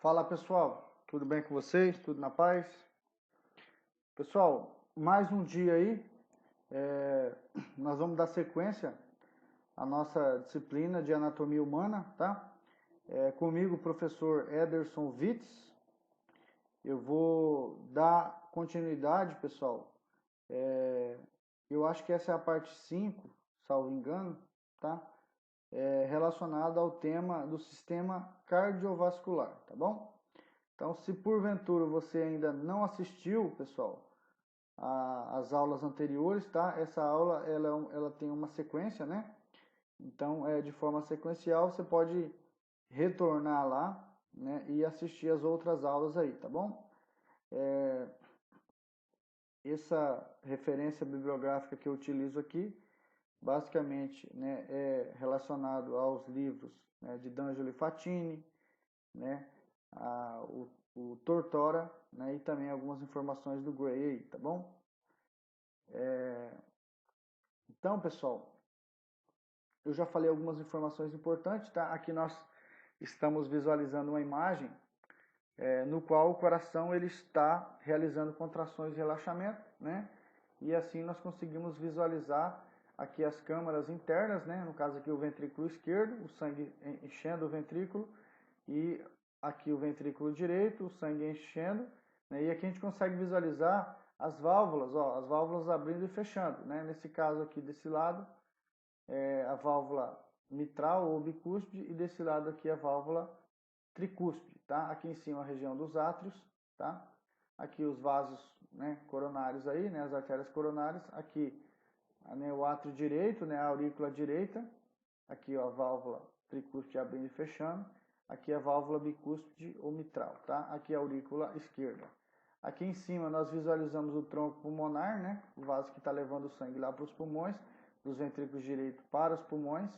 Fala pessoal, tudo bem com vocês? Tudo na paz? Pessoal, mais um dia aí, nós vamos dar sequência à nossa disciplina de anatomia humana, tá? Comigo o professor Ederson Witz. Eu vou dar continuidade, pessoal. Eu acho que essa é a parte 5, salvo engano, tá? Relacionada ao tema do sistema cardiovascular, tá bom? Então, se porventura você ainda não assistiu, pessoal, às aulas anteriores, tá? Essa aula ela tem uma sequência, né? Então, de forma sequencial, você pode retornar lá, né? E assistir as outras aulas aí, tá bom? Essa referência bibliográfica que eu utilizo aqui, basicamente, né, é relacionado aos livros, né, de D'Angelo e Fatini, né? O Tortora, né, e também algumas informações do Gray, tá bom? Então, pessoal, eu já falei algumas informações importantes, tá? Aqui nós estamos visualizando uma imagem no qual o coração ele está realizando contrações de relaxamento, né? E assim nós conseguimos visualizar aqui as câmaras internas, né? No caso aqui o ventrículo esquerdo, o sangue enchendo o ventrículo, e aqui o ventrículo direito, o sangue enchendo, né? E aqui a gente consegue visualizar as válvulas, ó, as válvulas abrindo e fechando, né? Nesse caso aqui desse lado a válvula mitral ou bicúspide, e desse lado aqui a válvula tricúspide, tá? Aqui em cima a região dos átrios, tá? Aqui os vasos, né, coronários aí, né, as artérias coronárias, aqui, né, o átrio direito, né, a aurícula direita, aqui ó, a válvula tricúspide abrindo e fechando, aqui a válvula bicúspide ou mitral, tá? Aqui a aurícula esquerda. Aqui em cima nós visualizamos o tronco pulmonar, né, o vaso que está levando o sangue lá para os pulmões, dos ventrículos direito para os pulmões.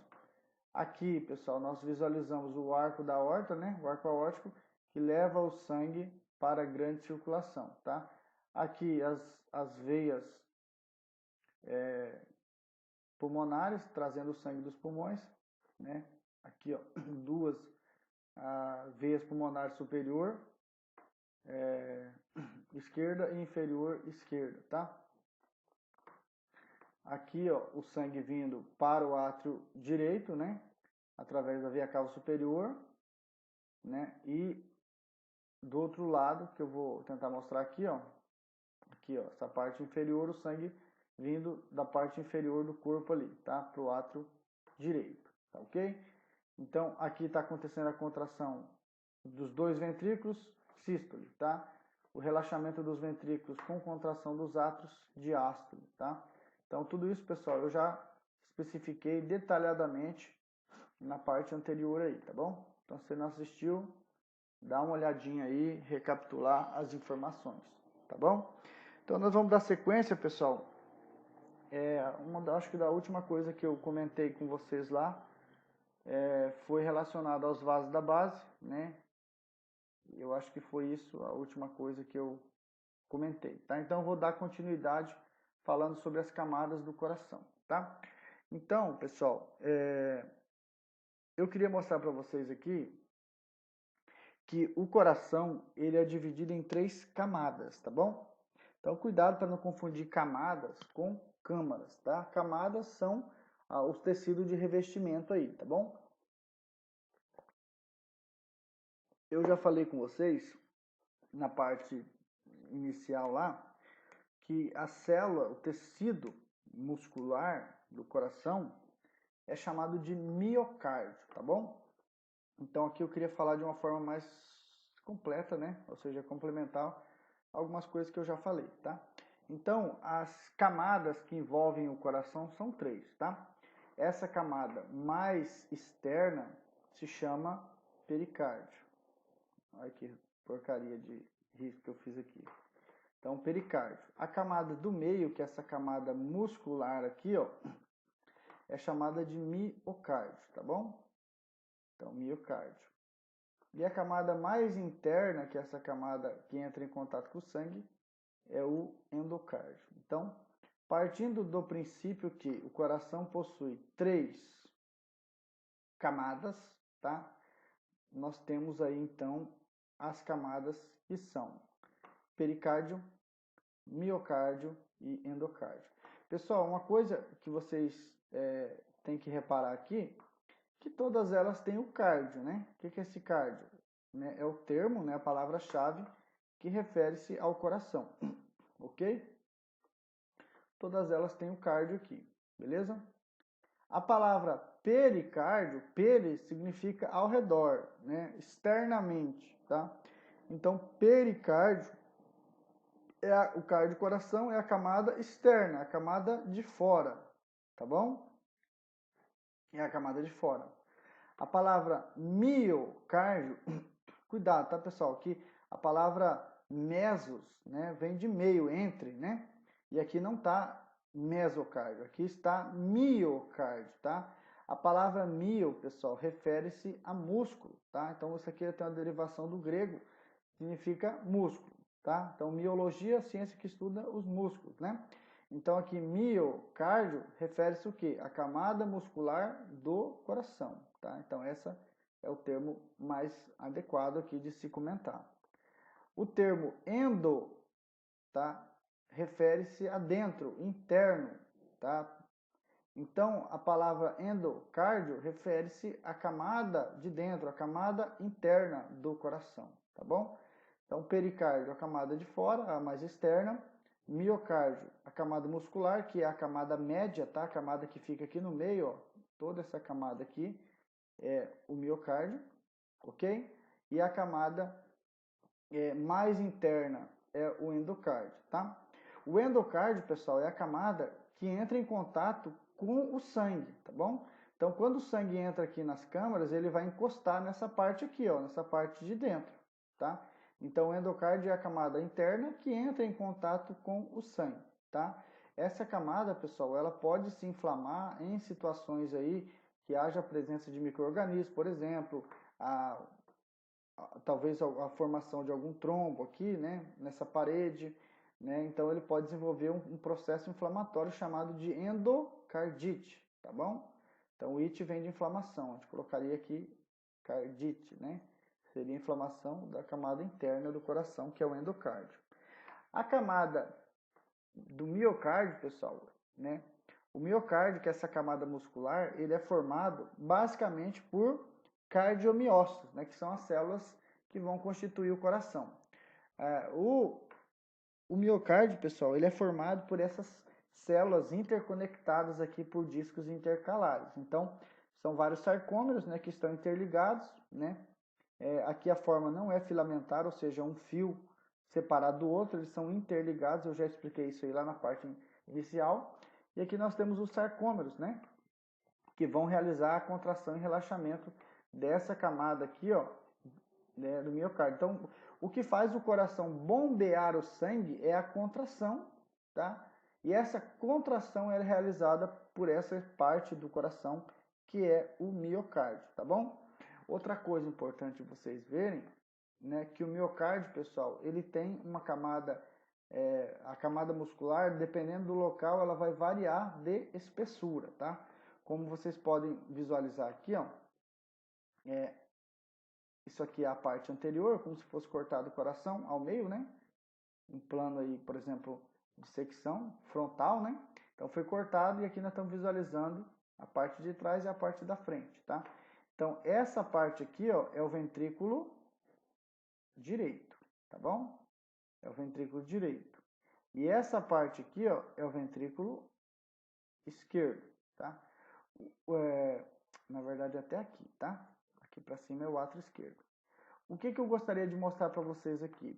Aqui, pessoal, nós visualizamos o arco da aorta, né? O arco aórtico, que leva o sangue para a grande circulação, tá? Aqui as veias pulmonares, trazendo o sangue dos pulmões, né? Aqui, ó, duas veias pulmonares superior, esquerda, e inferior esquerda, tá? Aqui, ó, o sangue vindo para o átrio direito, né? Através da veia cava superior, né? E do outro lado, que eu vou tentar mostrar aqui, ó, essa parte inferior, o sangue vindo da parte inferior do corpo ali, tá? Para o átrio direito, tá ok? Então, aqui está acontecendo a contração dos dois ventrículos, sístole, tá? O relaxamento dos ventrículos com contração dos átrios, diástole, tá? Então, tudo isso, pessoal, eu já especifiquei detalhadamente na parte anterior aí, tá bom? Então, se você não assistiu, dá uma olhadinha aí, recapitular as informações, tá bom? Então, nós vamos dar sequência, pessoal. Acho que da última coisa que eu comentei com vocês lá foi relacionado aos vasos da base, né? Eu acho que foi isso a última coisa que eu comentei, tá? Então, eu vou dar continuidade falando sobre as camadas do coração, tá? Então, pessoal, eu queria mostrar para vocês aqui que o coração ele é dividido em 3 camadas, tá bom? Então, cuidado para não confundir camadas com câmaras, tá? Camadas são os tecidos de revestimento aí, tá bom? Eu já falei com vocês na parte inicial lá que a célula, o tecido muscular do coração é chamado de miocárdio, tá bom? Então aqui eu queria falar de uma forma mais completa, né? Ou seja, complementar algumas coisas que eu já falei, tá? Então, as camadas que envolvem o coração são 3, tá? Essa camada mais externa se chama pericárdio. Olha que porcaria de risco que eu fiz aqui. Então, pericárdio. A camada do meio, que é essa camada muscular aqui, ó, é chamada de miocárdio, tá bom? Então, miocárdio. E a camada mais interna, que é essa camada que entra em contato com o sangue, é o endocárdio. Então, partindo do princípio que o coração possui 3 camadas, tá? Nós temos aí então as camadas que são pericárdio, miocárdio e endocárdio. Pessoal, uma coisa que vocês têm que reparar aqui, que todas elas têm o cardio, né? O que é esse cardio? É o termo, né, a palavra-chave que refere-se ao coração, ok? Todas elas têm o cardio aqui, beleza? A palavra pericárdio, peri significa ao redor, né? Externamente, tá? Então, pericárdio o cardio coração é a camada externa, a camada de fora, tá bom? É a camada de fora. A palavra miocárdio, cuidado, tá, pessoal? Que a palavra mesos, né, vem de meio, entre, né? E aqui não tá mesocárdio, aqui está miocárdio, tá? A palavra mio, pessoal, refere-se a músculo, tá? Então isso aqui tem uma derivação do grego, significa músculo, tá? Então miologia, ciência que estuda os músculos, né? Então aqui miocárdio refere-se o quê? A camada muscular do coração, tá? Então essa é o termo mais adequado aqui de se comentar. O termo endo, tá? Refere-se a dentro, interno, tá? Então, a palavra endocárdio refere-se à camada de dentro, a camada interna do coração, tá bom? Então, pericárdio, a camada de fora, a mais externa. Miocárdio, a camada muscular, que é a camada média, tá? A camada que fica aqui no meio, ó. Toda essa camada aqui é o miocárdio, ok? E a camada mais interna é o endocárdio, tá? O endocárdio, pessoal, é a camada que entra em contato com o sangue, tá bom? Então, quando o sangue entra aqui nas câmaras, ele vai encostar nessa parte aqui, ó, nessa parte de dentro, tá? Então, o endocárdio é a camada interna que entra em contato com o sangue, tá? Essa camada, pessoal, ela pode se inflamar em situações aí que haja presença de micro-organismos, por exemplo, talvez a formação de algum trombo aqui, né, nessa parede, né? Então ele pode desenvolver um processo inflamatório chamado de endocardite, tá bom? Então o it vem de inflamação, a gente colocaria aqui cardite, né? Seria inflamação da camada interna do coração, que é o endocárdio. A camada do miocárdio, pessoal, né? O miocárdio, que é essa camada muscular, ele é formado basicamente por cardiomiócitos, né? Que são as células que vão constituir o coração. O miocárdio, pessoal, ele é formado por essas células interconectadas aqui por discos intercalares. Então, são vários sarcômeros, né, que estão interligados, né? Aqui a forma não é filamentar, ou seja, um fio separado do outro, eles são interligados, eu já expliquei isso aí lá na parte inicial. E aqui nós temos os sarcômeros, né, que vão realizar a contração e relaxamento dessa camada aqui, ó, né, do miocárdio. Então, o que faz o coração bombear o sangue é a contração, tá? E essa contração é realizada por essa parte do coração que é o miocárdio, tá bom? Outra coisa importante vocês verem, né, que o miocárdio, pessoal, ele tem uma camada, a camada muscular, dependendo do local, ela vai variar de espessura, tá? Como vocês podem visualizar aqui, ó, isso aqui é a parte anterior, como se fosse cortado o coração ao meio, né? Um plano aí, por exemplo, de secção frontal, né? Então foi cortado e aqui nós estamos visualizando a parte de trás e a parte da frente, tá? Então essa parte aqui, ó, é o ventrículo direito, tá bom? É o ventrículo direito. E essa parte aqui, ó, é o ventrículo esquerdo, tá? Na verdade até aqui, tá? Aqui para cima é o átrio esquerdo. O que eu gostaria de mostrar para vocês aqui?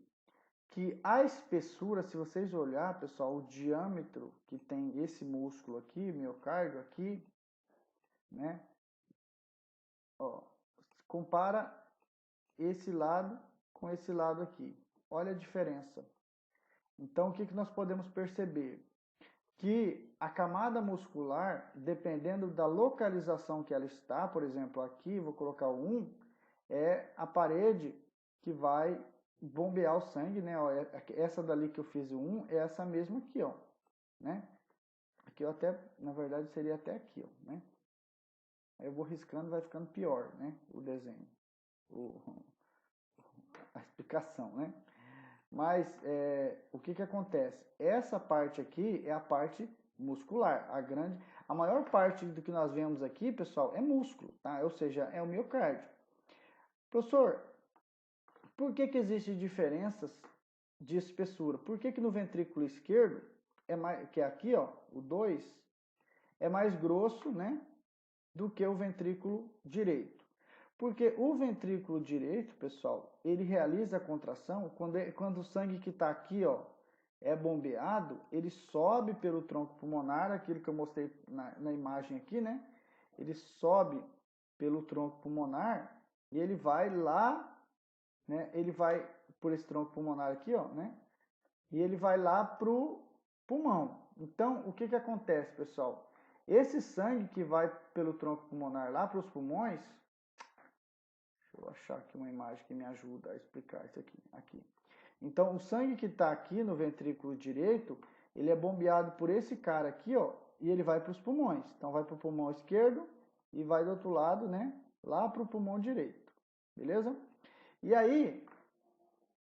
Que a espessura, se vocês olhar, pessoal, o diâmetro que tem esse músculo aqui, miocárdio aqui, né? Ó, compara esse lado com esse lado aqui. Olha a diferença. Então, o que nós podemos perceber? Que a camada muscular, dependendo da localização que ela está, por exemplo, aqui, vou colocar o 1, é a parede que vai bombear o sangue, né? Ó, essa dali que eu fiz o 1 é essa mesma aqui, ó, né? Aqui eu até, na verdade, seria até aqui, ó, né? Aí eu vou riscando, vai ficando pior, né? O desenho. explicação, né? Mas o que acontece? Essa parte aqui é a parte muscular. A maior parte do que nós vemos aqui, pessoal, é músculo, tá? Ou seja, é o miocárdio. Professor, por que existem diferenças de espessura? Por que no ventrículo esquerdo, que é aqui, ó, o 2, é mais grosso, né, do que o ventrículo direito? Porque o ventrículo direito, pessoal, ele realiza a contração quando o sangue que está aqui, ó, é bombeado, ele sobe pelo tronco pulmonar, aquilo que eu mostrei na imagem aqui, né? Ele sobe pelo tronco pulmonar e ele vai lá, né? Ele vai por esse tronco pulmonar aqui, ó, né? E ele vai lá pro pulmão. Então, o que acontece, pessoal? Esse sangue que vai pelo tronco pulmonar lá para os pulmões, deixa eu achar aqui uma imagem que me ajuda a explicar isso aqui. Então, o sangue que está aqui no ventrículo direito, ele é bombeado por esse cara aqui, ó, e ele vai para os pulmões. Então, vai para o pulmão esquerdo e vai do outro lado, né, lá para o pulmão direito. Beleza? E aí,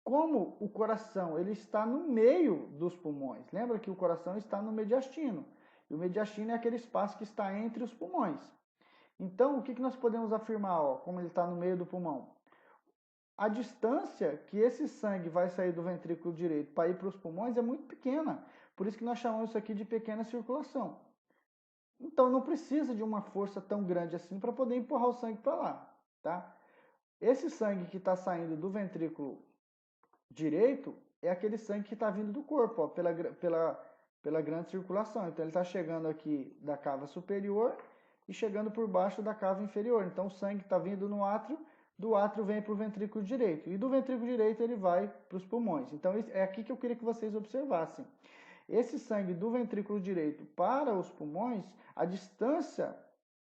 como o coração ele está no meio dos pulmões, lembra que o coração está no mediastino. E o mediastino é aquele espaço que está entre os pulmões. Então, o que nós podemos afirmar, ó, como ele está no meio do pulmão? A distância que esse sangue vai sair do ventrículo direito para ir para os pulmões é muito pequena. Por isso que nós chamamos isso aqui de pequena circulação. Então, não precisa de uma força tão grande assim para poder empurrar o sangue para lá, tá? Esse sangue que está saindo do ventrículo direito é aquele sangue que está vindo do corpo, ó, pela grande circulação. Então, ele está chegando aqui da cava superior e chegando por baixo da cava inferior. Então, o sangue está vindo no átrio, do átrio vem para o ventrículo direito. E do ventrículo direito ele vai para os pulmões. Então, é aqui que eu queria que vocês observassem. Esse sangue do ventrículo direito para os pulmões, a distância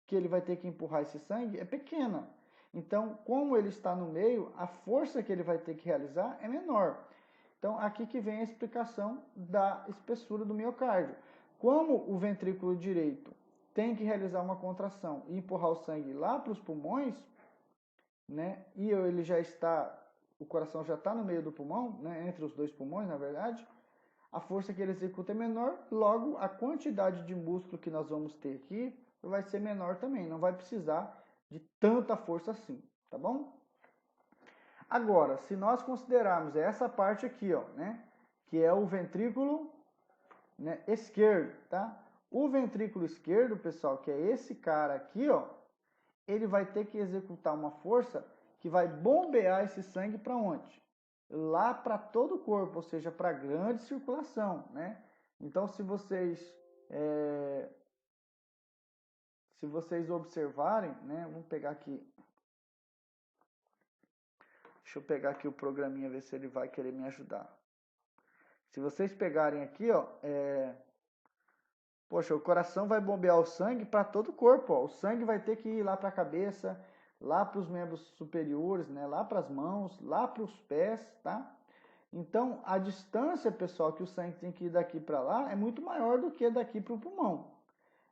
que ele vai ter que empurrar esse sangue é pequena. Então, como ele está no meio, a força que ele vai ter que realizar é menor. Então, aqui que vem a explicação da espessura do miocárdio. Como o ventrículo direito tem que realizar uma contração e empurrar o sangue lá para os pulmões, né? E ele já está, o coração já está no meio do pulmão, né? Entre os dois pulmões, na verdade, a força que ele executa é menor, logo a quantidade de músculo que nós vamos ter aqui vai ser menor também, não vai precisar de tanta força assim, tá bom? Agora, se nós considerarmos essa parte aqui, ó, né, que é o ventrículo, né, esquerdo, tá? O ventrículo esquerdo, pessoal, que é esse cara aqui, ó, ele vai ter que executar uma força que vai bombear esse sangue para onde? Lá para todo o corpo, ou seja, para a grande circulação, né? Então, se vocês observarem, né? Vamos pegar aqui. Deixa eu pegar aqui o programinha, ver se ele vai querer me ajudar. Se vocês pegarem aqui, ó, poxa, o coração vai bombear o sangue para todo o corpo, ó. O sangue vai ter que ir lá para a cabeça, lá para os membros superiores, né? Lá para as mãos, lá para os pés, tá? Então, a distância, pessoal, que o sangue tem que ir daqui para lá é muito maior do que daqui para o pulmão.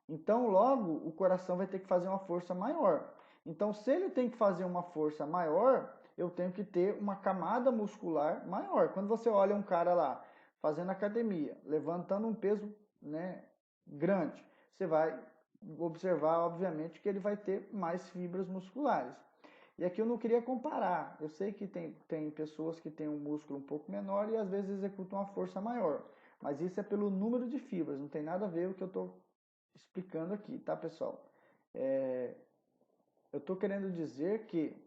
Então, logo, o coração vai ter que fazer uma força maior. Então, se ele tem que fazer uma força maior, eu tenho que ter uma camada muscular maior. Quando você olha um cara lá fazendo academia, levantando um peso, né, grande, você vai observar, obviamente, que ele vai ter mais fibras musculares. E aqui eu não queria comparar. Eu sei que tem pessoas que têm um músculo um pouco menor e às vezes executam uma força maior. Mas isso é pelo número de fibras, não tem nada a ver com o que eu estou explicando aqui, tá, pessoal? Eu estou querendo dizer que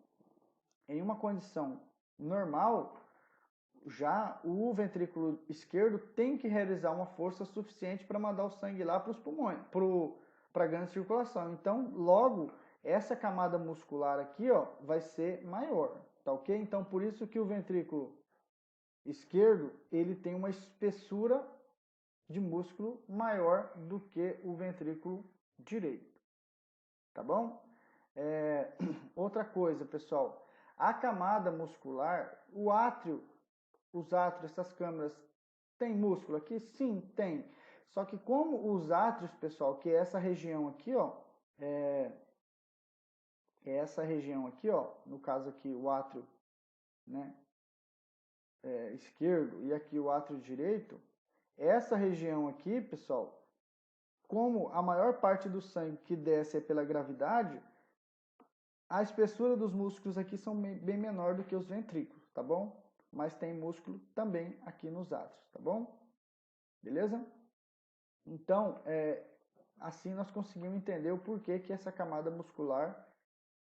em uma condição normal, já o ventrículo esquerdo tem que realizar uma força suficiente para mandar o sangue lá para os pulmões, para a grande circulação. Então, logo, essa camada muscular aqui, ó, vai ser maior, tá ok? Então, por isso que o ventrículo esquerdo, ele tem uma espessura de músculo maior do que o ventrículo direito, tá bom? Outra coisa, pessoal, a camada muscular, o átrio, os átrios, essas câmeras, tem músculo aqui? Sim, tem. Só que como os átrios, pessoal, que é essa região aqui, ó, essa região aqui, ó, no caso aqui o átrio, né, esquerdo e aqui o átrio direito, essa região aqui, pessoal, como a maior parte do sangue que desce é pela gravidade, a espessura dos músculos aqui são bem menor do que os ventrículos, tá bom? Mas tem músculo também aqui nos átrios, tá bom? Beleza? Então, assim nós conseguimos entender o porquê que essa camada muscular,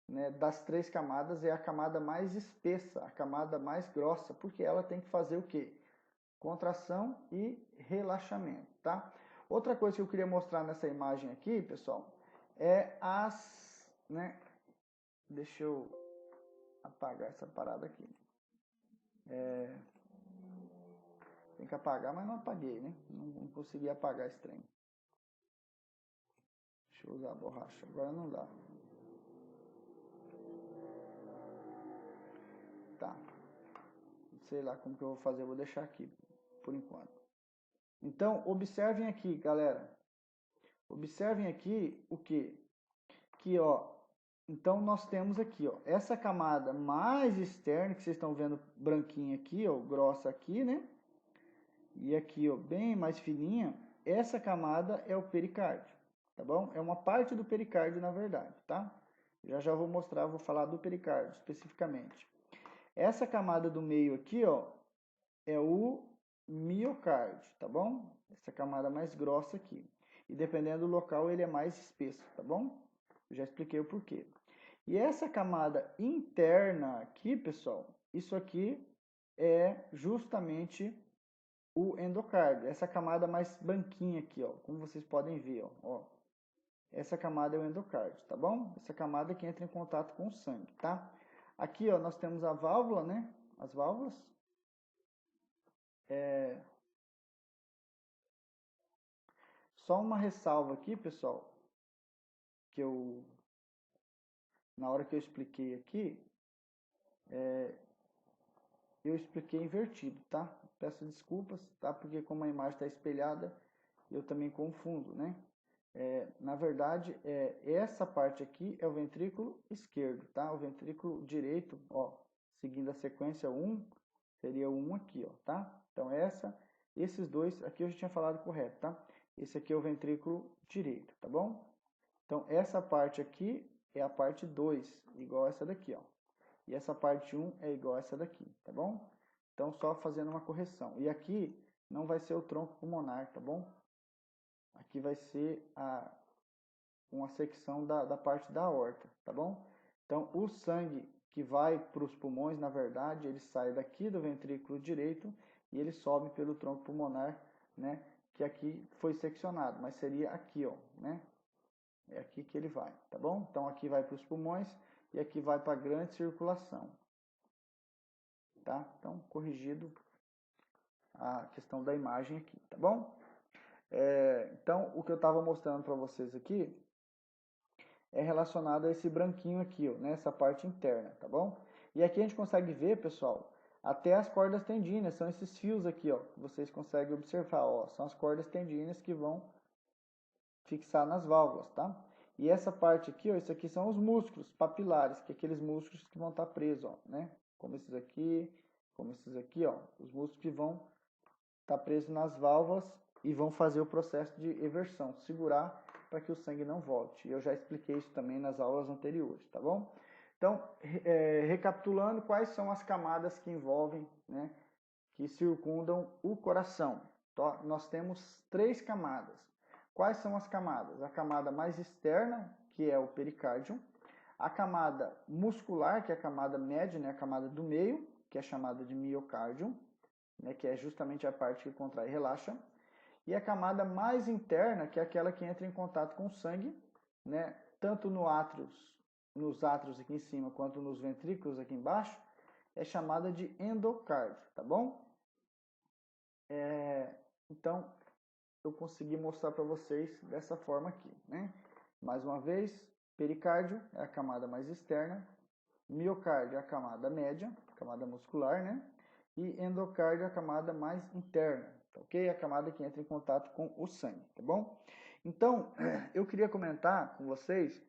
né, das 3 camadas, é a camada mais espessa, a camada mais grossa, porque ela tem que fazer o quê? Contração e relaxamento, tá? Outra coisa que eu queria mostrar nessa imagem aqui, pessoal, é né, deixa eu apagar essa parada aqui. Tem que apagar, mas não apaguei, né? Não consegui apagar esse trem. Deixa eu usar a borracha, agora não dá. Tá. Sei lá como que eu vou fazer, eu vou deixar aqui por enquanto. Então, observem aqui, galera. Observem aqui o que? Que, ó, então nós temos aqui, ó, essa camada mais externa, que vocês estão vendo branquinha aqui, ó, grossa aqui, né? E aqui, ó, bem mais fininha, essa camada é o pericárdio, tá bom? É uma parte do pericárdio, na verdade, tá? Já vou mostrar, vou falar do pericárdio especificamente. Essa camada do meio aqui, ó, é o miocárdio, tá bom? Essa camada mais grossa aqui. E dependendo do local, ele é mais espesso, tá bom? Eu já expliquei o porquê. E essa camada interna aqui, pessoal, isso aqui é justamente o endocárdio. Essa camada mais branquinha aqui, ó, como vocês podem ver, ó. Essa camada é o endocárdio, tá bom? Essa camada que entra em contato com o sangue, tá? Aqui, ó, nós temos a válvula, né? As válvulas. Só uma ressalva aqui, pessoal, que na hora que eu expliquei aqui, eu expliquei invertido, tá? Peço desculpas, tá? Porque como a imagem está espelhada, eu também confundo, né? Na verdade, essa parte aqui é o ventrículo esquerdo, tá? O ventrículo direito, ó, seguindo a sequência 1, seria o 1 aqui, ó, tá? Então, esses dois, aqui eu já tinha falado correto, tá? Esse aqui é o ventrículo direito, tá bom? Então, essa parte aqui é a parte 2, igual essa daqui, ó. E essa parte 1 é igual a essa daqui, tá bom? Então, só fazendo uma correção. E aqui não vai ser o tronco pulmonar, tá bom? Aqui vai ser uma secção da parte da aorta, tá bom? Então, o sangue que vai para os pulmões, na verdade, ele sai daqui do ventrículo direito e ele sobe pelo tronco pulmonar, né? Que aqui foi seccionado, mas seria aqui, ó, né? É aqui que ele vai, tá bom? Então, aqui vai para os pulmões e aqui vai para a grande circulação, tá? Então, corrigido a questão da imagem aqui, tá bom? Então, o que eu estava mostrando para vocês aqui é relacionado a esse branquinho aqui, ó, nessa parte interna, tá bom? E aqui a gente consegue ver, pessoal, até as cordas tendíneas, são esses fios aqui, ó, que vocês conseguem observar, ó, são as cordas tendíneas que vão fixar nas válvulas, tá? E essa parte aqui, ó, isso aqui são os músculos papilares, que é aqueles músculos que vão estar presos, ó, né? Como esses aqui, ó, os músculos que vão estar presos nas válvulas e vão fazer o processo de eversão, segurar para que o sangue não volte. Eu já expliquei isso também nas aulas anteriores, tá bom? Então, recapitulando, quais são as camadas que envolvem, né, que circundam o coração? Então, nós temos 3 camadas. Quais são as camadas? A camada mais externa, que é o pericárdio, a camada muscular, que é a camada média, né, a camada do meio, que é chamada de miocárdio, né, que é justamente a parte que contrai e relaxa, e a camada mais interna, que é aquela que entra em contato com o sangue, né, tanto nos átrios aqui em cima, quanto nos ventrículos aqui embaixo, é chamada de endocárdio, tá bom? Então, eu consegui mostrar para vocês dessa forma aqui, né? Mais uma vez, pericárdio é a camada mais externa, miocárdio é a camada média, camada muscular, né? E endocárdio é a camada mais interna, tá ok? A camada que entra em contato com o sangue, tá bom? Então, eu queria comentar com vocês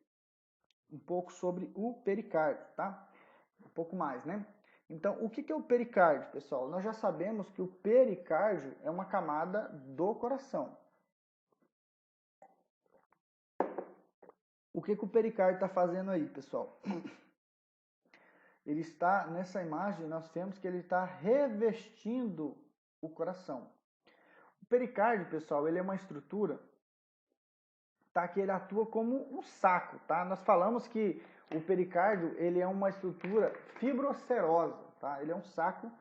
um pouco sobre o pericárdio, tá? Um pouco mais, né? Então, o que é o pericárdio, pessoal? Nós já sabemos que o pericárdio é uma camada do coração. O que o pericárdio está fazendo aí, pessoal? Ele está, nessa imagem, nós vemos que ele está revestindo o coração. O pericárdio, pessoal, ele é uma estrutura, tá, que ele atua como um saco, tá? Nós falamos que o pericárdio, ele é uma estrutura fibrocerosa, tá? Ele é um saco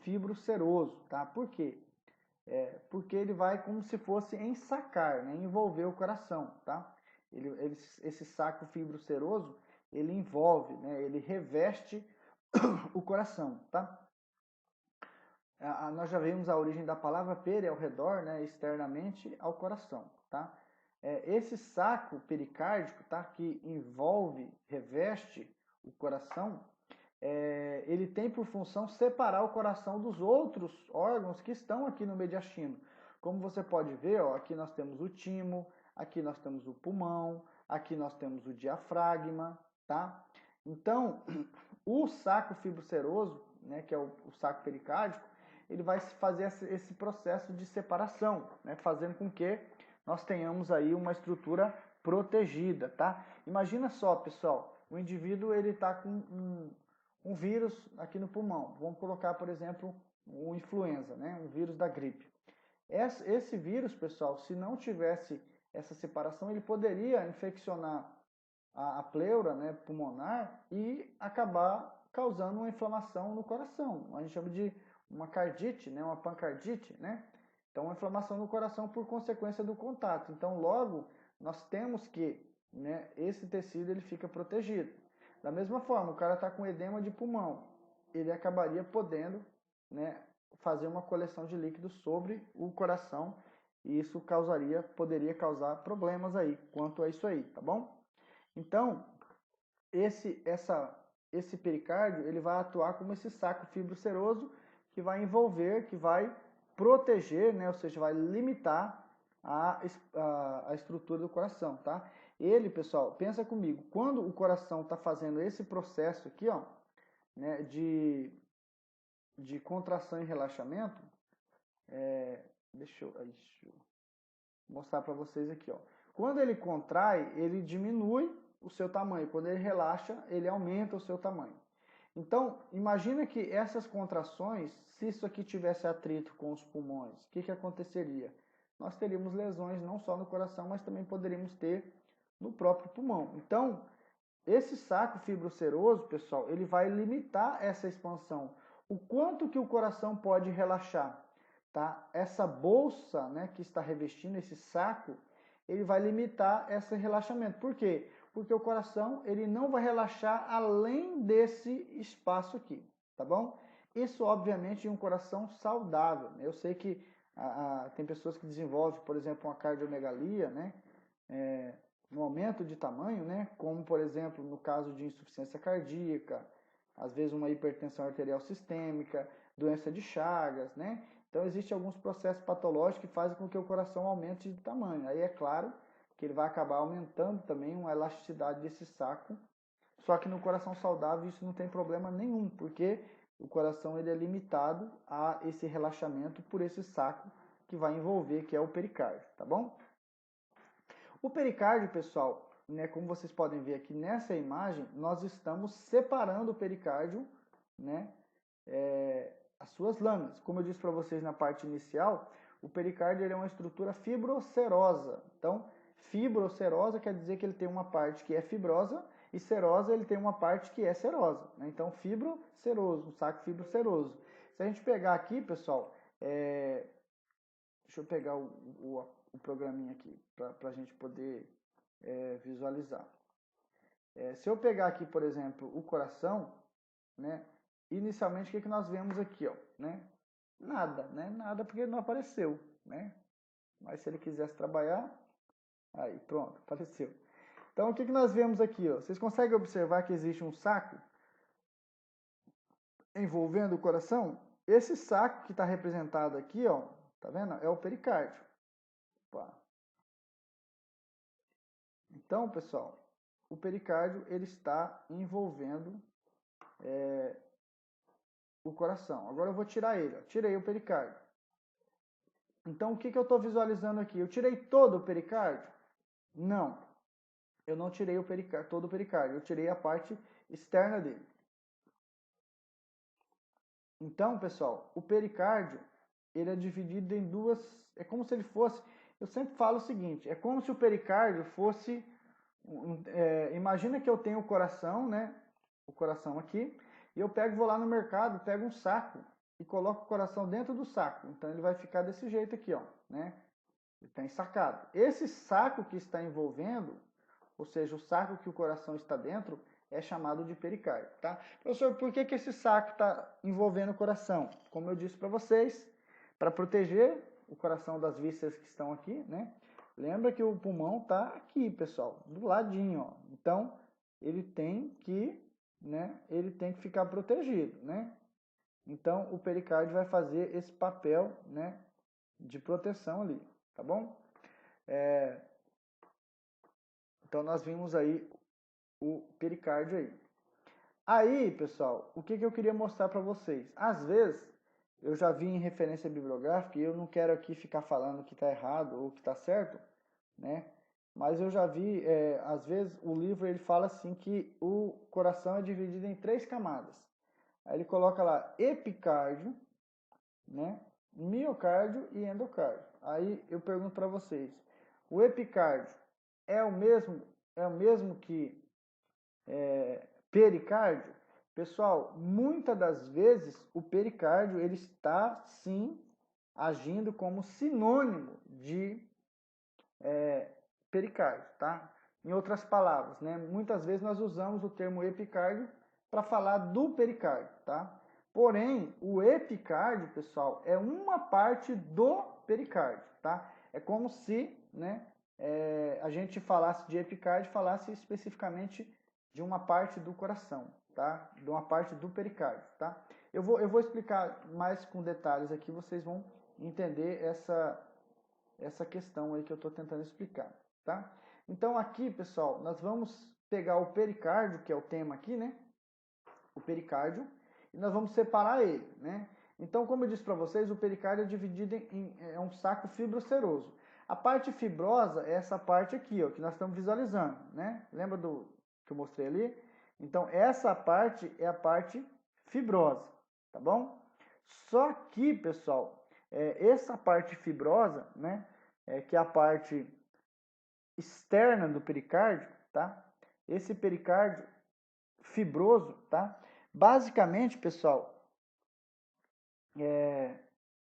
fibroceroso, tá? Por quê? Porque ele vai como se fosse ensacar, né? Envolver o coração, tá? Esse saco fibroceroso, ele envolve, né? Ele reveste o coração, tá? Nós já vimos a origem da palavra peri, ao redor, né? Externamente ao coração, tá? Esse saco pericárdico, tá? Que envolve, reveste o coração, ele tem por função separar o coração dos outros órgãos que estão aqui no mediastino. Como você pode ver, ó, aqui nós temos o timo, aqui nós temos o pulmão, aqui nós temos o diafragma, tá? Então, o saco fibroceroso, né, que é o saco pericárdico, ele vai fazer esse processo de separação, né, fazendo com que nós tenhamos aí uma estrutura protegida, tá? Imagina só, pessoal, o indivíduo ele está com um vírus aqui no pulmão. Vamos colocar, por exemplo, o influenza, né? Um vírus da gripe. Esse vírus, pessoal, se não tivesse essa separação, ele poderia infeccionar a pleura, né, pulmonar e acabar causando uma inflamação no coração. A gente chama de uma cardite, né, uma pancardite, né? Então, uma inflamação no coração por consequência do contato. Então, logo, nós temos que, né, esse tecido ele fica protegido. Da mesma forma, o cara está com edema de pulmão, ele acabaria podendo, né, fazer uma coleção de líquido sobre o coração e isso poderia causar problemas aí quanto a isso aí, tá bom? Então, esse pericárdio ele vai atuar como esse saco fibroceroso que vai envolver, que vai proteger, né, ou seja, vai limitar a estrutura do coração, tá? Ele, pessoal, pensa comigo, quando o coração está fazendo esse processo aqui, ó, né, de contração e relaxamento, deixa eu mostrar para vocês aqui, ó. Quando ele contrai, ele diminui o seu tamanho. Quando ele relaxa, ele aumenta o seu tamanho. Então, imagina que essas contrações, se isso aqui tivesse atrito com os pulmões, o que aconteceria? Nós teríamos lesões não só no coração, mas também poderíamos ter no próprio pulmão. Então, esse saco fibroceroso, pessoal, ele vai limitar essa expansão. O quanto que o coração pode relaxar, tá? Essa bolsa, né, que está revestindo esse saco, ele vai limitar esse relaxamento. Por quê? Porque o coração ele não vai relaxar além desse espaço aqui, tá bom? Isso, obviamente, em um coração saudável. Eu sei que tem pessoas que desenvolvem, por exemplo, uma cardiomegalia, né? Um aumento de tamanho, né? Como, por exemplo, no caso de insuficiência cardíaca, às vezes uma hipertensão arterial sistêmica, doença de Chagas, né? Então, existem alguns processos patológicos que fazem com que o coração aumente de tamanho. Aí, é claro que ele vai acabar aumentando também a elasticidade desse saco. Só que no coração saudável isso não tem problema nenhum, porque o coração ele é limitado a esse relaxamento por esse saco que vai envolver, que é o pericárdio, tá bom? O pericárdio, pessoal, né, como vocês podem ver aqui nessa imagem, nós estamos separando o pericárdio, né, as suas lâminas. Como eu disse para vocês na parte inicial, o pericárdio ele é uma estrutura fibrocerosa. Então, fibrocerosa quer dizer que ele tem uma parte que é fibrosa e serosa ele tem uma parte que é serosa, né? Então, fibroceroso, um saco fibroceroso. Se a gente pegar aqui, pessoal, deixa eu pegar o programinha aqui para a gente poder visualizar. Se eu pegar aqui, por exemplo, o coração, né? Inicialmente, o que nós vemos aqui, ó, né? Nada, né? Nada porque não apareceu, né? Mas se ele quisesse trabalhar, aí, pronto, apareceu. Então, o que nós vemos aqui, ó? Vocês conseguem observar que existe um saco envolvendo o coração? Esse saco que está representado aqui, ó, tá vendo? É o pericárdio. Opa. Então, pessoal, o pericárdio ele está envolvendo o coração. Agora eu vou tirar ele, ó. Tirei o pericárdio. Então, o que eu estou visualizando aqui? Eu tirei todo o pericárdio? Não, eu não tirei todo o pericárdio, eu tirei a parte externa dele. Então, pessoal, o pericárdio, ele é dividido em duas, é como se ele fosse, eu sempre falo o seguinte, é como se o pericárdio fosse, imagina que eu tenho o coração, né, o coração aqui, e eu vou lá no mercado, pego um saco e coloco o coração dentro do saco, então ele vai ficar desse jeito aqui, ó, né, ele está ensacado. Esse saco que está envolvendo, ou seja, o saco que o coração está dentro, é chamado de pericárdio, tá? Professor, por que esse saco está envolvendo o coração? Como eu disse para vocês, para proteger o coração das vísceras que estão aqui, né? Lembra que o pulmão está aqui, pessoal, do ladinho, ó. Então, ele tem que, né? Ele tem que ficar protegido, né? Então, o pericárdio vai fazer esse papel, né? De proteção ali, tá bom? Então, nós vimos aí o pericárdio aí. Aí, pessoal, o que eu queria mostrar para vocês? Às vezes, eu já vi em referência bibliográfica, e eu não quero aqui ficar falando que está errado ou que está certo, né? Mas eu já vi, às vezes, o livro ele fala assim que o coração é dividido em 3 camadas. Aí ele coloca lá epicárdio, né? Miocárdio e endocárdio. Aí eu pergunto para vocês, o epicárdio é o mesmo que pericárdio? Pessoal, muitas das vezes o pericárdio ele está sim agindo como sinônimo de pericárdio, tá? Em outras palavras, né? Muitas vezes nós usamos o termo epicárdio para falar do pericárdio, tá? Porém, o epicárdio, pessoal, é uma parte do pericárdio, tá? É como se, né, a gente falasse de epicárdio, falasse especificamente de uma parte do coração, tá? De uma parte do pericárdio, tá? Eu vou explicar mais com detalhes aqui, vocês vão entender essa questão aí que eu estou tentando explicar, tá? Então aqui, pessoal, nós vamos pegar o pericárdio, que é o tema aqui, né? O pericárdio, e nós vamos separar ele, né? Então, como eu disse para vocês, o pericárdio é dividido é um saco fibroceroso. A parte fibrosa é essa parte aqui, ó, que nós estamos visualizando, né? Lembra do que eu mostrei ali? Então, essa parte é a parte fibrosa, tá bom? Só que, pessoal, essa parte fibrosa, né? Que é a parte externa do pericárdio, tá? Esse pericárdio fibroso, tá? Basicamente, pessoal,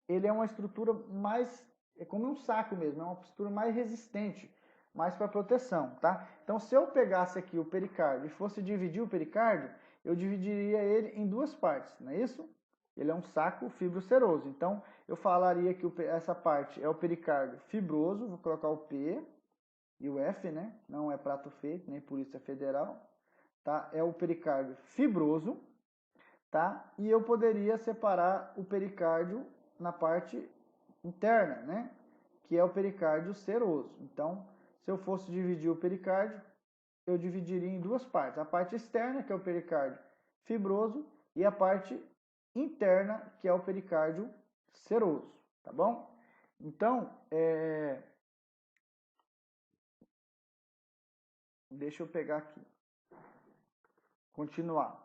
ele é uma estrutura mais, é como um saco mesmo, é uma estrutura mais resistente, mais para proteção, tá? Então, se eu pegasse aqui o pericárdio e fosse dividir o pericárdio, eu dividiria ele em 2 partes, não é isso? Ele é um saco fibroceroso. Então, eu falaria que essa parte é o pericárdio fibroso, vou colocar o P e o F, né? Não é prato feito, nem Polícia Federal, tá? É o pericárdio fibroso, tá? E eu poderia separar o pericárdio na parte interna, né? Que é o pericárdio seroso. Então, se eu fosse dividir o pericárdio, eu dividiria em 2 partes. A parte externa, que é o pericárdio fibroso, e a parte interna, que é o pericárdio seroso, tá bom? Então, deixa eu pegar aqui. Continuar.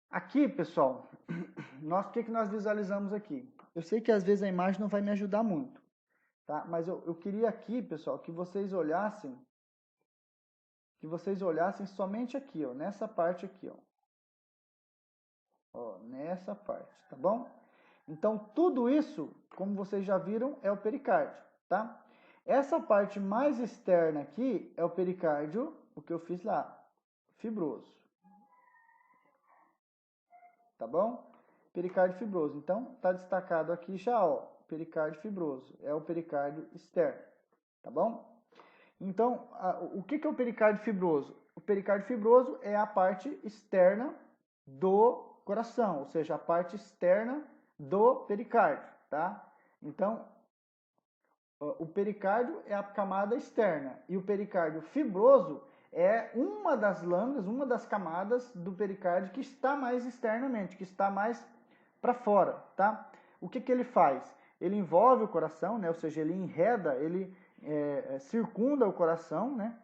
Aqui, pessoal, o que nós visualizamos aqui? Eu sei que às vezes a imagem não vai me ajudar muito, tá? Mas eu queria aqui, pessoal, que vocês olhassem somente aqui, ó, nessa parte aqui, ó, nessa parte, tá bom? Então, tudo isso, como vocês já viram, é o pericárdio, tá? Essa parte mais externa aqui é o pericárdio, o que eu fiz lá, fibroso. Tá bom? Pericárdio fibroso. Então, tá destacado aqui já, ó, pericárdio fibroso. É o pericárdio externo, tá bom? Então, o que é o pericárdio fibroso? O pericárdio fibroso é a parte externa do coração, ou seja, a parte externa do pericárdio, tá? Então, o pericárdio é a camada externa e o pericárdio fibroso é uma das lâminas, uma das camadas do pericárdio que está mais externamente, que está mais para fora, tá? O que ele faz? Ele envolve o coração, né? Ou seja, ele enreda, ele circunda o coração, né?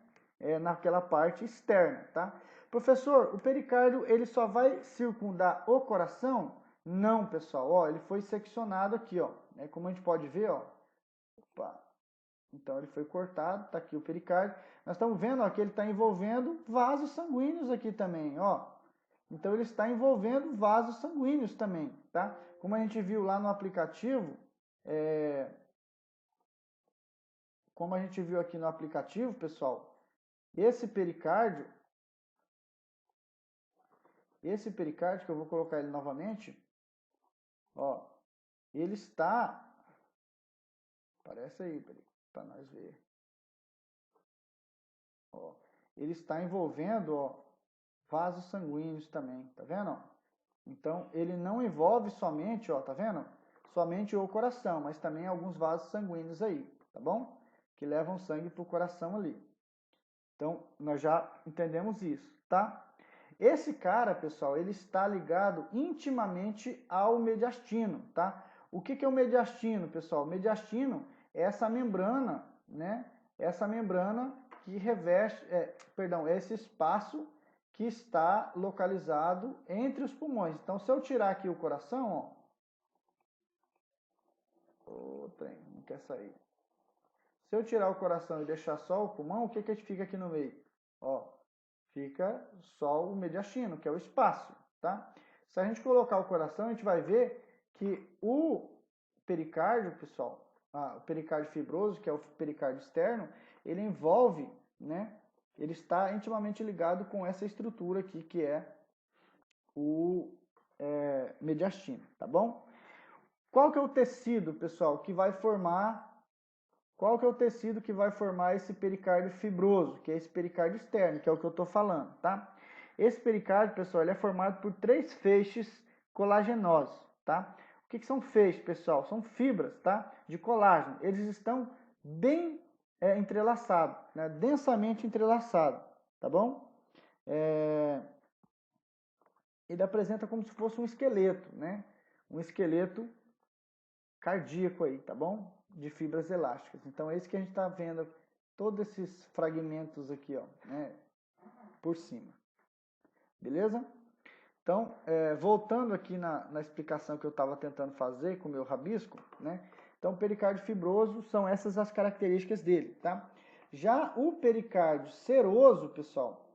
Naquela parte externa, tá? Professor, o pericárdio ele só vai circundar o coração? Não, pessoal. Ó, ele foi seccionado aqui, ó. Como a gente pode ver, ó. Opa. Então ele foi cortado, tá aqui o pericárdio. Nós estamos vendo, ó, que ele está envolvendo vasos sanguíneos aqui também, ó. Então ele está envolvendo vasos sanguíneos também, tá? Como a gente viu lá no aplicativo, como a gente viu aqui no aplicativo, pessoal, esse pericárdio, que eu vou colocar ele novamente, ó, ele está, aparece aí, para nós ver, ó, ele está envolvendo, ó, vasos sanguíneos também, tá vendo? Então, ele não envolve somente, ó, tá vendo? Somente o coração, mas também alguns vasos sanguíneos aí, tá bom? Que levam sangue para o coração ali. Então, nós já entendemos isso, tá? Esse cara, pessoal, ele está ligado intimamente ao mediastino, tá? O que é o mediastino, pessoal? O mediastino é essa membrana, né? Essa membrana que reveste, esse espaço que está localizado entre os pulmões. Então, se eu tirar aqui o coração, ó, o trem não quer sair. Se eu tirar o coração e deixar só o pulmão, o que fica aqui no meio? Ó, fica só o mediastino, que é o espaço, tá? Se a gente colocar o coração, a gente vai ver que o pericárdio, pessoal, o pericárdio fibroso, que é o pericárdio externo, ele envolve, né? Ele está intimamente ligado com essa estrutura aqui, que é o mediastino, tá bom? Qual que é o tecido, pessoal, que vai formar... Qual que é o tecido que vai formar esse pericárdio fibroso, que é esse pericárdio externo, que é o que eu estou falando, tá? Esse pericárdio, pessoal, ele é formado por 3 feixes colagenosos, tá? O que são feixes, pessoal? São fibras, tá? De colágeno. Eles estão bem entrelaçados, né? Densamente entrelaçados, tá bom? Ele apresenta como se fosse um esqueleto, né? Um esqueleto cardíaco aí, tá bom? De fibras elásticas. Então é isso que a gente está vendo, todos esses fragmentos aqui, ó, né? Por cima. Beleza? Então, voltando aqui na explicação que eu estava tentando fazer com o meu rabisco, né? Então, o pericárdio fibroso são essas as características dele, tá? Já o pericárdio seroso, pessoal,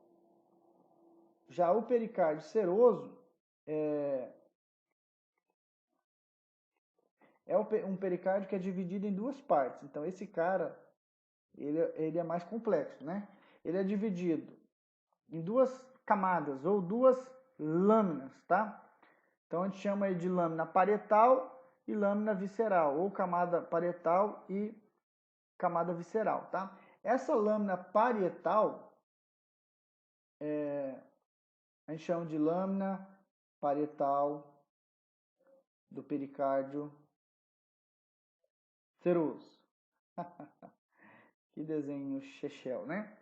um pericárdio que é dividido em 2 partes. Então, esse cara, ele é mais complexo, né? Ele é dividido em 2 camadas ou 2 lâminas, tá? Então, a gente chama aí de lâmina parietal e lâmina visceral, ou camada parietal e camada visceral, tá? Essa lâmina parietal, a gente chama de lâmina parietal do pericárdio seroso. Que desenho chechel, né?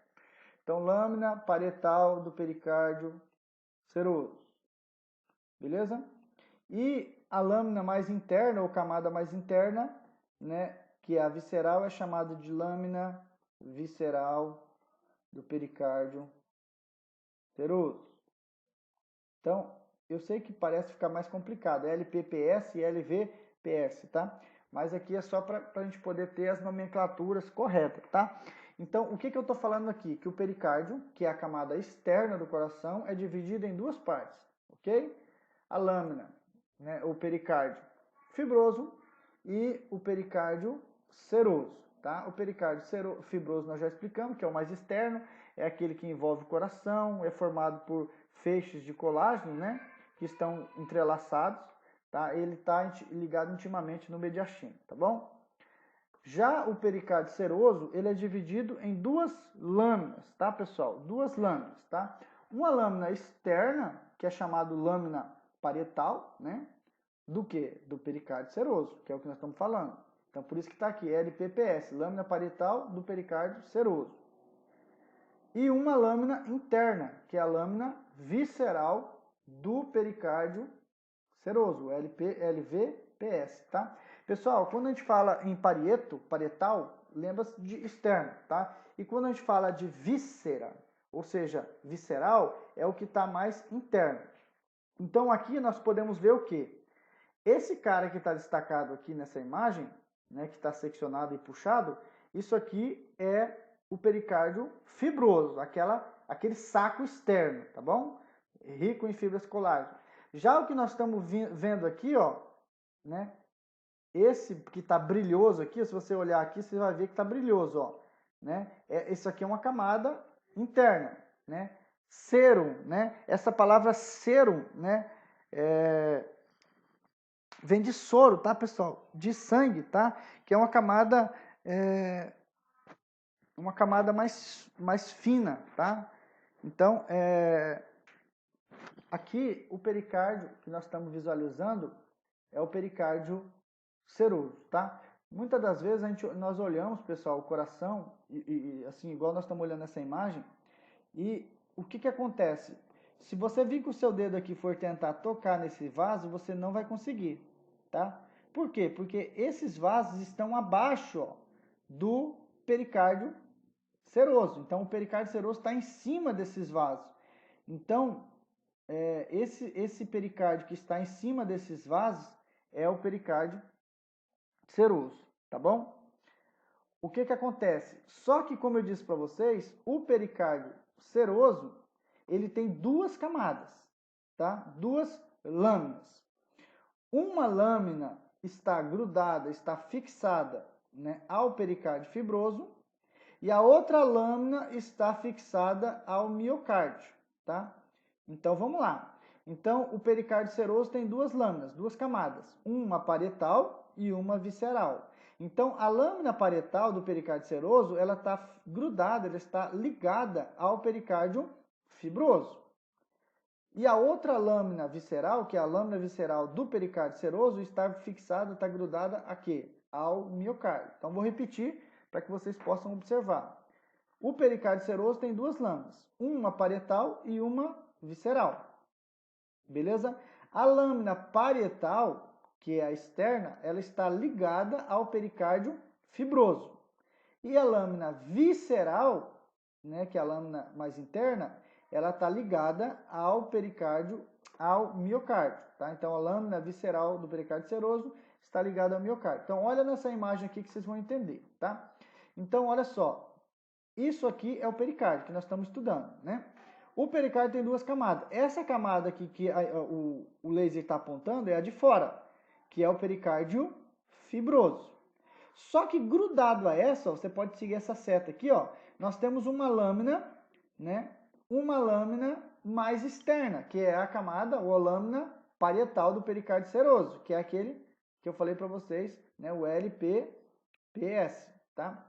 Então, lâmina parietal do pericárdio seroso. Beleza? E a lâmina mais interna, ou camada mais interna, né, que é a visceral, é chamada de lâmina visceral do pericárdio seroso. Então, eu sei que parece ficar mais complicado, é LPPS e LVPS, tá? Mas aqui é só para a gente poder ter as nomenclaturas corretas, tá? Então, o que eu estou falando aqui? Que o pericárdio, que é a camada externa do coração, é dividido em 2 partes, ok? A lâmina, né, o pericárdio fibroso e o pericárdio seroso, tá? O pericárdio fibroso nós já explicamos, que é o mais externo, é aquele que envolve o coração, é formado por feixes de colágeno, né, que estão entrelaçados, tá? Ele está ligado intimamente no mediastino, tá bom? Já o pericárdio seroso, ele é dividido em 2 lâminas, tá, pessoal? 2 lâminas, tá? Uma lâmina externa, que é chamada lâmina parietal, né? Do que? Do pericárdio seroso, que é o que nós estamos falando. Então, por isso que está aqui, LPPS, lâmina parietal do pericárdio seroso. e uma lâmina interna, que é a lâmina visceral do pericárdio seroso, LVPS, tá? Pessoal, quando a gente fala em parietal, lembra-se de externo, tá? E quando a gente fala de víscera, ou seja, visceral, é o que está mais interno. Então aqui nós podemos ver o quê? Esse cara que está destacado aqui nessa imagem, né, que está seccionado e puxado, isso aqui é o pericárdio fibroso, aquele saco externo, tá bom? Rico em fibras colágeno. Já o que nós estamos vendo aqui, ó, né? Esse que está brilhoso aqui, se você olhar aqui, você vai ver que está brilhoso, ó, né? Isso aqui é uma camada interna, né? Sérum, né? Essa palavra sérum, né? Vem de soro, tá, pessoal? De sangue, tá? Que é uma camada mais fina, tá? Então, aqui o pericárdio que nós estamos visualizando é o pericárdio seroso, tá? Muitas das vezes nós olhamos, pessoal, o coração, assim, igual nós estamos olhando essa imagem, e o que acontece? Se você vir com o seu dedo aqui e for tentar tocar nesse vaso, você não vai conseguir, tá? Por quê? Porque esses vasos estão abaixo, ó, do pericárdio seroso. Então, o pericárdio seroso está em cima desses vasos. Então, esse pericárdio que está em cima desses vasos é o pericárdio seroso, tá bom? O que acontece? Só que, como eu disse para vocês, o pericárdio seroso, ele tem duas camadas, tá? Duas lâminas. Uma lâmina está grudada, está fixada, né, ao pericárdio fibroso, e a outra lâmina está fixada ao miocárdio, tá? Então, vamos lá. Então, o pericárdio seroso tem duas lâminas, duas camadas, uma parietal e uma visceral. Então, a lâmina parietal do pericárdio seroso, ela está grudada, ela está ligada ao pericárdio fibroso. E a outra lâmina visceral, que é a lâmina visceral do pericárdio seroso, está fixada, está grudada a quê? Ao miocárdio. Então, vou repetir para que vocês possam observar. O pericárdio seroso tem duas lâminas, uma parietal e uma visceral. Beleza? A lâmina parietal, que é a externa, ela está ligada ao pericárdio fibroso. E a lâmina visceral, né, que é a lâmina mais interna, ela está ligada ao pericárdio, ao miocárdio. Tá? Então, a lâmina visceral do pericárdio seroso está ligada ao miocárdio. Então, olha nessa imagem aqui que vocês vão entender. Tá? Então, olha só. Isso aqui é o pericárdio que nós estamos estudando, né? O pericárdio tem duas camadas. Essa camada aqui que o laser está apontando é a de fora, que é o pericárdio fibroso. Só que grudado a essa, ó, você pode seguir essa seta aqui, ó, nós temos uma lâmina, né? Uma lâmina mais externa, que é a camada ou a lâmina parietal do pericárdio seroso, que é aquele que eu falei para vocês, né? O LPPS, tá?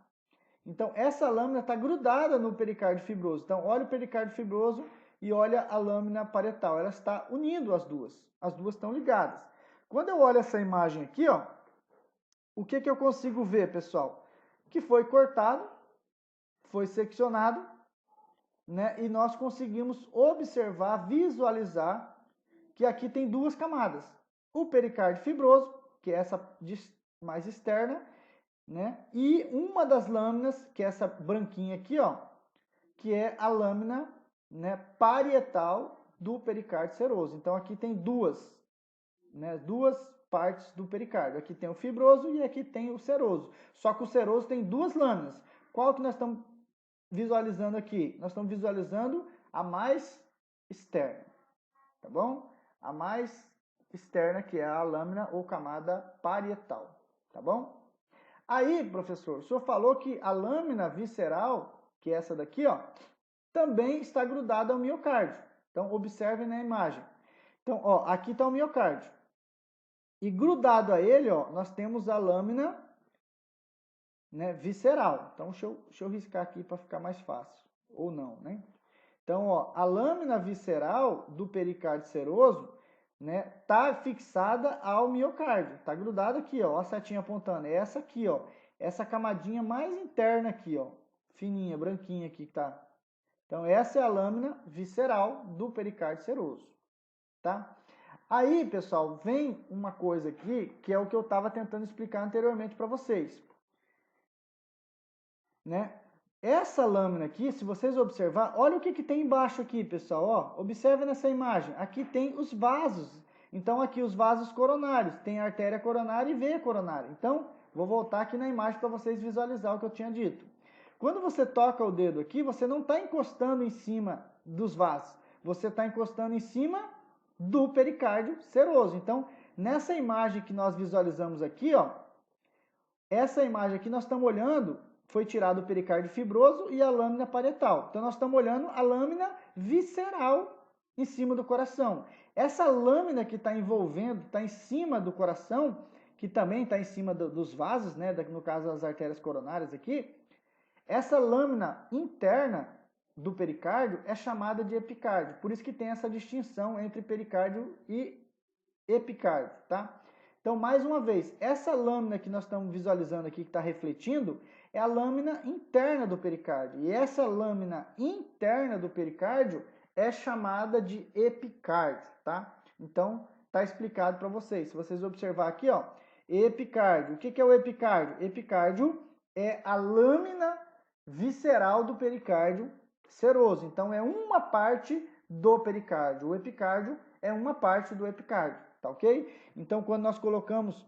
Então, essa lâmina está grudada no pericárdio fibroso. Então, olha o pericárdio fibroso e olha a lâmina parietal. Ela está unindo as duas. As duas estão ligadas. Quando eu olho essa imagem aqui, ó, o que eu consigo ver, pessoal? Que foi cortado, foi seccionado, né? E nós conseguimos observar, visualizar que aqui tem duas camadas. O pericárdio fibroso, que é essa mais externa, né? E uma das lâminas, que é essa branquinha aqui, ó, que é a lâmina, né, parietal do pericárdio seroso. Então aqui tem duas, né, duas partes do pericárdio. Aqui tem o fibroso e aqui tem o seroso. Só que o seroso tem duas lâminas. Qual que nós estamos visualizando aqui? Nós estamos visualizando a mais externa, tá bom? A mais externa, que é a lâmina ou camada parietal, tá bom? Aí, professor, o senhor falou que a lâmina visceral, que é essa daqui, ó, também está grudada ao miocárdio. Então, observem na imagem. Então, ó, aqui está o miocárdio. E grudado a ele, ó, nós temos a lâmina, né, visceral. Então, deixa eu riscar aqui para ficar mais fácil. Ou não, né? Então, ó, a lâmina visceral do pericárdio seroso, né, tá fixada ao miocárdio, tá grudado aqui, ó, a setinha apontando, é essa aqui, ó, essa camadinha mais interna aqui, ó, fininha, branquinha aqui que tá Então, essa é a lâmina visceral do pericárdio seroso, tá? Aí, pessoal, vem uma coisa aqui, que é o que eu estava tentando explicar anteriormente para vocês, né? Essa lâmina aqui, se vocês observar, olha o que tem embaixo aqui, pessoal, ó. Observe nessa imagem. Aqui tem os vasos. Então, aqui os vasos coronários. Tem artéria coronária e veia coronária. Então, vou voltar aqui na imagem para vocês visualizar o que eu tinha dito. Quando você toca o dedo aqui, você não está encostando em cima dos vasos. Você está encostando em cima do pericárdio seroso. Então, nessa imagem que nós visualizamos aqui, ó, essa imagem aqui nós estamos olhando, foi tirado o pericárdio fibroso e a lâmina parietal. Então nós estamos olhando a lâmina visceral em cima do coração. Essa lâmina que está envolvendo, está em cima do coração, que também está em cima dos vasos, né, no caso das artérias coronárias aqui, essa lâmina interna do pericárdio é chamada de epicárdio. Por isso que tem essa distinção entre pericárdio e epicárdio, tá? Então, mais uma vez, essa lâmina que nós estamos visualizando aqui, que está refletindo, é a lâmina interna do pericárdio. E essa lâmina interna do pericárdio é chamada de epicárdio, tá? Então, está explicado para vocês. Se vocês observar aqui, ó, epicárdio. O que é o epicárdio? Epicárdio é a lâmina visceral do pericárdio seroso. Então, é uma parte do pericárdio. O epicárdio é uma parte do epicárdio, tá ok? Então, quando nós colocamos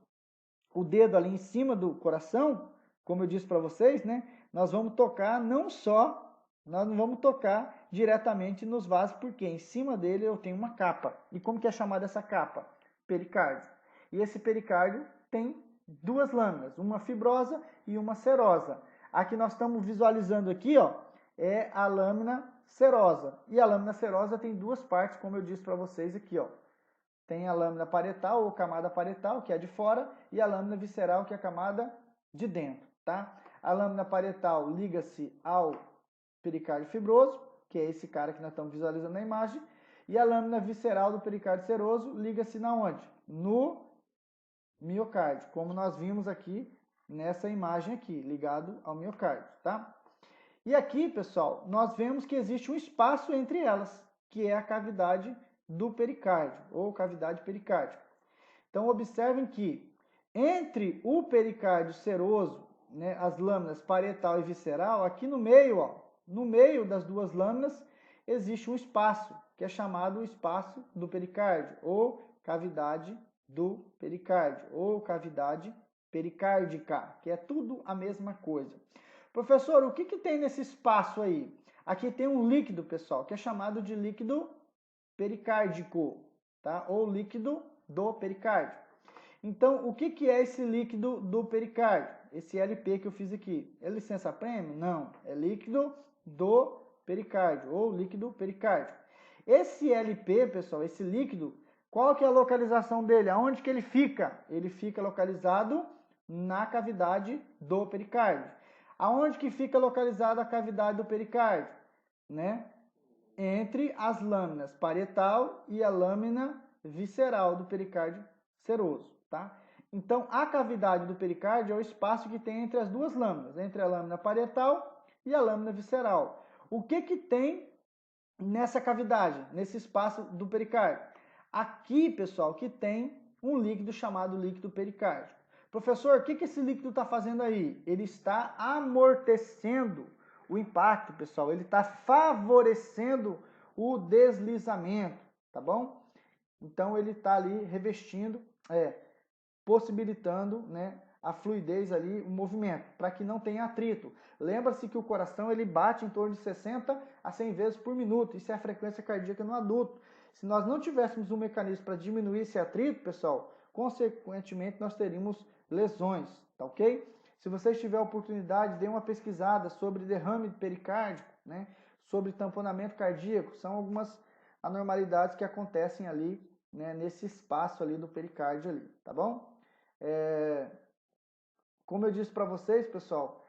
o dedo ali em cima do coração, como eu disse para vocês, né? Nós vamos tocar nós não vamos tocar diretamente nos vasos, porque em cima dele eu tenho uma capa. E como que é chamada essa capa? Pericárdio. E esse pericárdio tem duas lâminas, uma fibrosa e uma serosa. A que nós estamos visualizando aqui, ó, é a lâmina serosa. E a lâmina serosa tem duas partes, como eu disse para vocês aqui, ó. Tem a lâmina parietal ou camada parietal, que é a de fora, e a lâmina visceral, que é a camada de dentro, tá? A lâmina parietal liga-se ao pericárdio fibroso, que é esse cara que nós estamos visualizando na imagem, e a lâmina visceral do pericárdio seroso liga-se na onde? No miocárdio, como nós vimos aqui nessa imagem aqui, ligado ao miocárdio, tá? E aqui, pessoal, nós vemos que existe um espaço entre elas, que é a cavidade do pericárdio, ou cavidade pericárdica. Então, observem que entre o pericárdio seroso, né, as lâminas parietal e visceral, aqui no meio, ó, no meio das duas lâminas, existe um espaço, que é chamado espaço do pericárdio, ou cavidade do pericárdio, ou cavidade pericárdica, que é tudo a mesma coisa. Professor, o que tem nesse espaço aí? Aqui tem um líquido, pessoal, que é chamado de líquido pericárdico, tá? Ou líquido do pericárdio. Então, o que é esse líquido do pericárdio? Esse LP que eu fiz aqui. É licença prêmio? Não. É líquido do pericárdio, ou líquido pericárdico. Esse LP, pessoal, esse líquido, qual que é a localização dele? Aonde que ele fica? Ele fica localizado na cavidade do pericárdio. Aonde que fica localizada a cavidade do pericárdio? Né? Entre as lâminas parietal e a lâmina visceral do pericárdio seroso, tá? Então, a cavidade do pericárdio é o espaço que tem entre as duas lâminas, entre a lâmina parietal e a lâmina visceral. O que tem nessa cavidade, nesse espaço do pericárdio? Aqui, pessoal, que tem um líquido chamado líquido pericárdico. Professor, o que esse líquido está fazendo aí? Ele está amortecendo o impacto, pessoal. Ele está favorecendo o deslizamento, tá bom? Então, ele está ali revestindo, possibilitando, né, a fluidez ali, o movimento, para que não tenha atrito. Lembra-se que o coração ele bate em torno de 60 a 100 vezes por minuto. Isso é a frequência cardíaca no adulto. Se nós não tivéssemos um mecanismo para diminuir esse atrito, pessoal, consequentemente nós teríamos lesões, tá ok? Se vocês tiverem a oportunidade, dê uma pesquisada sobre derrame pericárdico, né, sobre tamponamento cardíaco. São algumas anormalidades que acontecem ali, né, nesse espaço ali do pericárdio ali, tá bom? Como eu disse para vocês, pessoal,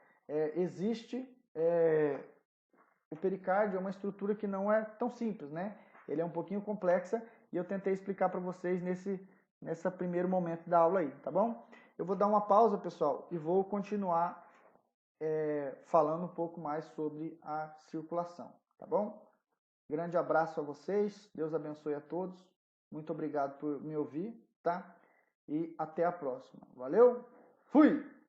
o pericárdio é uma estrutura que não é tão simples, né? Ele é um pouquinho complexa e eu tentei explicar para vocês nesse primeiro momento da aula aí, tá bom? Eu vou dar uma pausa, pessoal, e vou continuar falando um pouco mais sobre a circulação. tá bom? Grande abraço a vocês, Deus abençoe a todos, muito obrigado por me ouvir, tá? E até a próxima. Valeu, fui!